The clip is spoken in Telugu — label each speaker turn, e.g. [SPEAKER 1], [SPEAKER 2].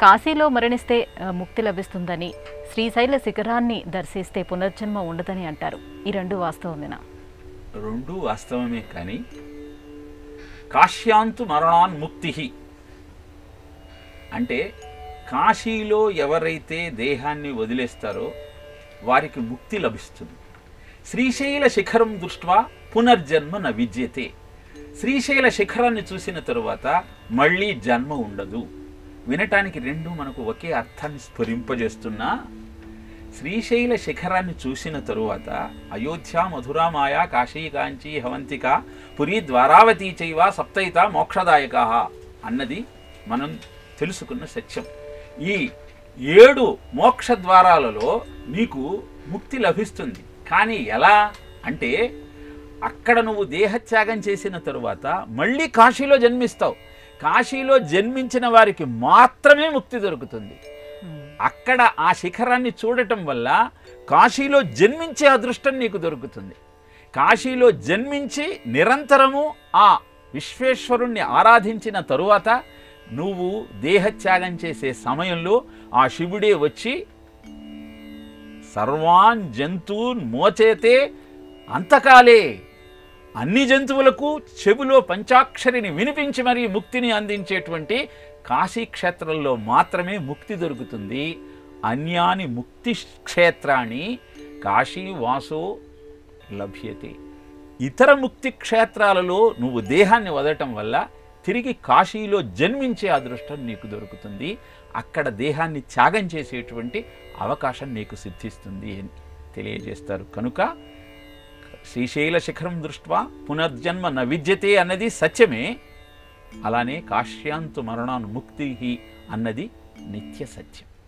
[SPEAKER 1] కాశీలో మరణిస్తే ముక్తి లభిస్తుందని, శ్రీశైల శిఖరాన్ని దర్శిస్తే పునర్జన్మ ఉండదని అంటారు. ఈ రెండు వాస్తవమేనా?
[SPEAKER 2] రెండు వాస్తవమే, కానీ కాశ్యాంతు మరణాన్ ముక్తి అంటే కాశీలో ఎవరైతే దేహాన్ని వదిలేస్తారో వారికి ముక్తి లభిస్తుంది. శ్రీశైల శిఖరం దృష్ట్వా పునర్జన్మ న విద్యతే. శ్రీశైల శిఖరాన్ని చూసిన తరువాత మళ్ళీ జన్మ ఉండదు. వినటానికి రెండు మనకు ఒకే అర్థాన్ని స్ఫురింపజేస్తున్నా, శ్రీశైల శిఖరాన్ని చూసిన తరువాత అయోధ్య, మధుర, మాయా, కాశీ, కాంచీ, హవంతిక, పురీ, ద్వారావతీ చైవ సప్తైత మోక్షదాయక అన్నది మనం తెలుసుకున్న సత్యం. ఈ 7 మోక్ష ద్వారాలలో నీకు ముక్తి లభిస్తుంది. కానీ ఎలా అంటే, అక్కడ నువ్వు దేహత్యాగం చేసిన తరువాత మళ్ళీ కాశీలో జన్మిస్తావు. కాశీలో జన్మించిన వారికి మాత్రమే ముక్తి దొరుకుతుంది. అక్కడ ఆ శిఖరాన్ని చూడటం వల్ల కాశీలో జన్మించే అదృష్టం నీకు దొరుకుతుంది. కాశీలో జన్మించి నిరంతరము ఆ విశ్వేశ్వరుణ్ణి ఆరాధించిన తరువాత నువ్వు దేహత్యాగం చేసే సమయంలో ఆ శివుడే వచ్చి సర్వాన్ జంతూన్ మోచేతే అంతకాలే, అన్ని జంతువులకు చెవిలో పంచాక్షరిని వినిపించి మరీ ముక్తిని అందించేటువంటి కాశీక్షేత్రంలో మాత్రమే ముక్తి దొరుకుతుంది. అన్యాని ముక్తి క్షేత్రాన్ని కాశీ వాసో లభ్యతే. ఇతర ముక్తి క్షేత్రాలలో నువ్వు దేహాన్ని వదలటం వల్ల తిరిగి కాశీలో జన్మించే అదృష్టం నీకు దొరుకుతుంది. అక్కడ దేహాన్ని త్యాగం చేసేటువంటి అవకాశం నీకు సిద్ధిస్తుంది అని తెలియజేస్తారు. కనుక శ్రీశైల శిఖరం దృష్ట్వా పునర్జన్మ న విద్యతే అన్నది సత్యమే. అలానే కాశ్యాంతు మరణాన్ ముక్తి అన్నది నిత్య సత్యం.